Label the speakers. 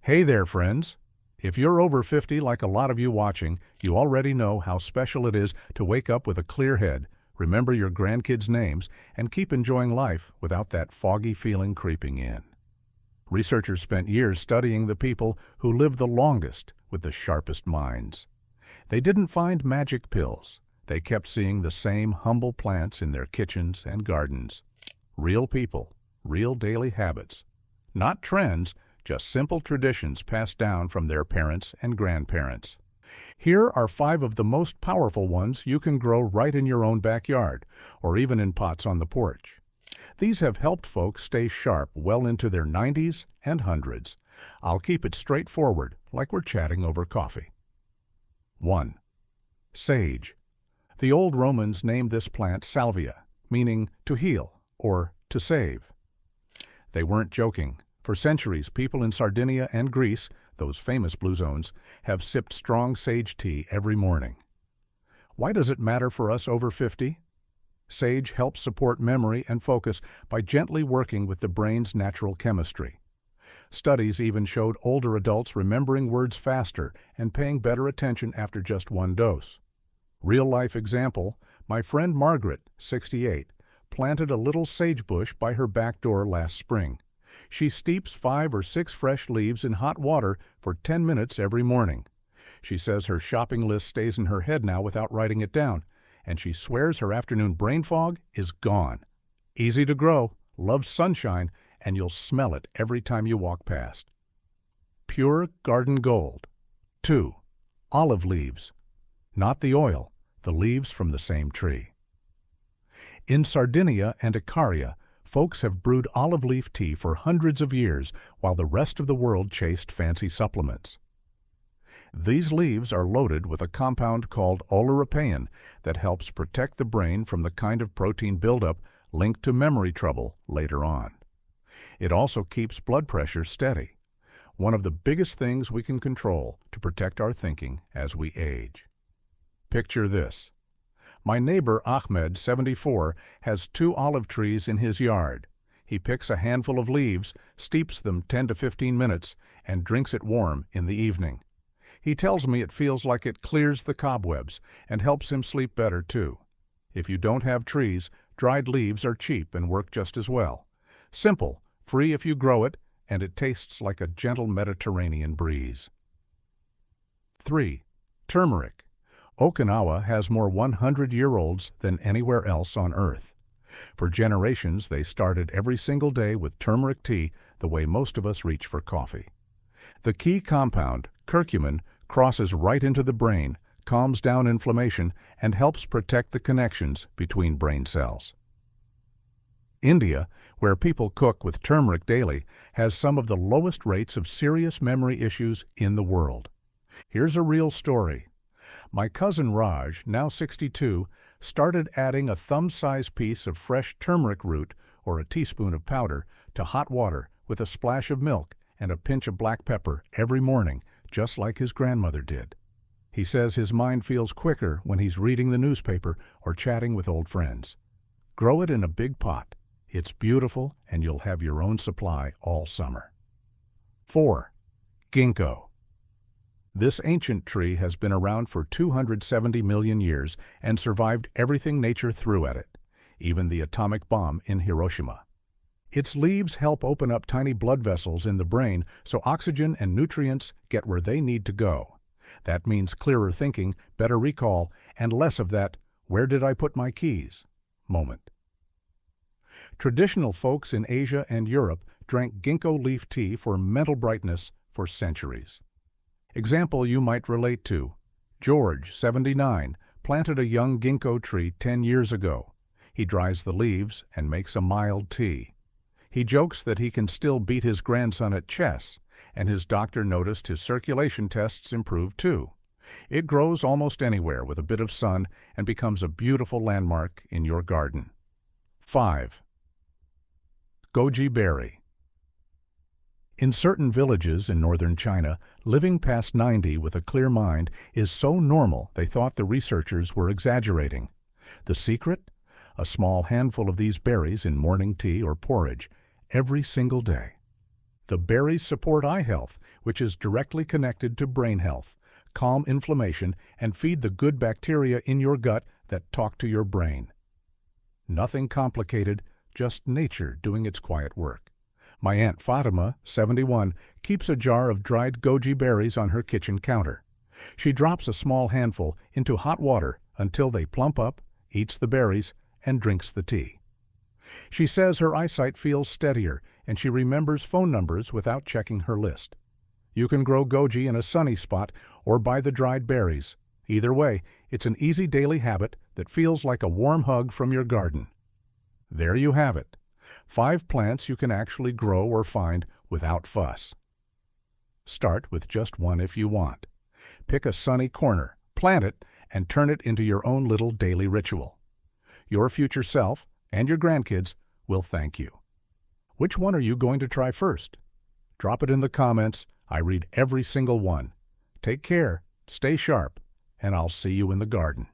Speaker 1: Hey there, friends! If you're over 50 like a lot of you watching, you already know how special it is to wake up with a clear head, remember your grandkids' names, and keep enjoying life without that foggy feeling creeping in. Researchers spent years studying the people who live the longest with the sharpest minds. They didn't find magic pills. They kept seeing the same humble plants in their kitchens and gardens. Real people, real daily habits. Not trends, just simple traditions passed down from their parents and grandparents. Here are 5 of the most powerful ones you can grow right in your own backyard, or even in pots on the porch. These have helped folks stay sharp well into their 90s and 100s. I'll keep it straightforward, like we're chatting over coffee. 1. Sage. The old Romans named this plant salvia, meaning to heal or to save. They weren't joking. For centuries, people in Sardinia and Greece, those famous blue zones, have sipped strong sage tea every morning. Why does it matter for us over 50? Sage helps support memory and focus by gently working with the brain's natural chemistry. Studies even showed older adults remembering words faster and paying better attention after just 1 dose. Real-life example, my friend Margaret, 68, planted a little sage bush by her back door last spring. She steeps 5 or 6 fresh leaves in hot water for 10 minutes every morning. She says her shopping list stays in her head now without writing it down, and she swears her afternoon brain fog is gone. Easy to grow, loves sunshine, and you'll smell it every time you walk past. Pure garden gold. 2. Olive leaves. Not the oil, the leaves from the same tree. In Sardinia and Icaria, folks have brewed olive leaf tea for hundreds of years while the rest of the world chased fancy supplements. These leaves are loaded with a compound called oleuropein that helps protect the brain from the kind of protein buildup linked to memory trouble later on. It also keeps blood pressure steady, one of the biggest things we can control to protect our thinking as we age. Picture this. My neighbor Ahmed, 74, has 2 olive trees in his yard. He picks a handful of leaves, steeps them 10 to 15 minutes, and drinks it warm in the evening. He tells me it feels like it clears the cobwebs and helps him sleep better too. If you don't have trees, dried leaves are cheap and work just as well. Simple, free if you grow it, and it tastes like a gentle Mediterranean breeze. 3. Turmeric. Okinawa has more 100-year-olds than anywhere else on Earth. For generations, they started every single day with turmeric tea the way most of us reach for coffee. The key compound, curcumin, crosses right into the brain, calms down inflammation, and helps protect the connections between brain cells. India, where people cook with turmeric daily, has some of the lowest rates of serious memory issues in the world. Here's a real story. My cousin Raj, now 62, started adding a thumb-sized piece of fresh turmeric root, or a teaspoon of powder, to hot water with a splash of milk and a pinch of black pepper every morning, just like his grandmother did. He says his mind feels quicker when he's reading the newspaper or chatting with old friends. Grow it in a big pot. It's beautiful, and you'll have your own supply all summer. 4. Ginkgo. This ancient tree has been around for 270 million years and survived everything nature threw at it, even the atomic bomb in Hiroshima. Its leaves help open up tiny blood vessels in the brain so oxygen and nutrients get where they need to go. That means clearer thinking, better recall, and less of that "where did I put my keys?" moment. Traditional folks in Asia and Europe drank ginkgo leaf tea for mental brightness for centuries. Example you might relate to. George, 79, planted a young ginkgo tree 10 years ago. He dries the leaves and makes a mild tea. He jokes that he can still beat his grandson at chess, and his doctor noticed his circulation tests improved too. It grows almost anywhere with a bit of sun and becomes a beautiful landmark in your garden. 5. Goji berry. In certain villages in northern China, living past 90 with a clear mind is so normal they thought the researchers were exaggerating. The secret? A small handful of these berries in morning tea or porridge every single day. The berries support eye health, which is directly connected to brain health, calm inflammation, and feed the good bacteria in your gut that talk to your brain. Nothing complicated, just nature doing its quiet work. My Aunt Fatima, 71, keeps a jar of dried goji berries on her kitchen counter. She drops a small handful into hot water until they plump up, eats the berries, and drinks the tea. She says her eyesight feels steadier and she remembers phone numbers without checking her list. You can grow goji in a sunny spot or buy the dried berries. Either way, it's an easy daily habit that feels like a warm hug from your garden. There you have it. 5 plants you can actually grow or find without fuss. Start with just one if you want. Pick a sunny corner, plant it, and turn it into your own little daily ritual. Your future self and your grandkids will thank you. Which one are you going to try first? Drop it in the comments. I read every single one. Take care, stay sharp, and I'll see you in the garden.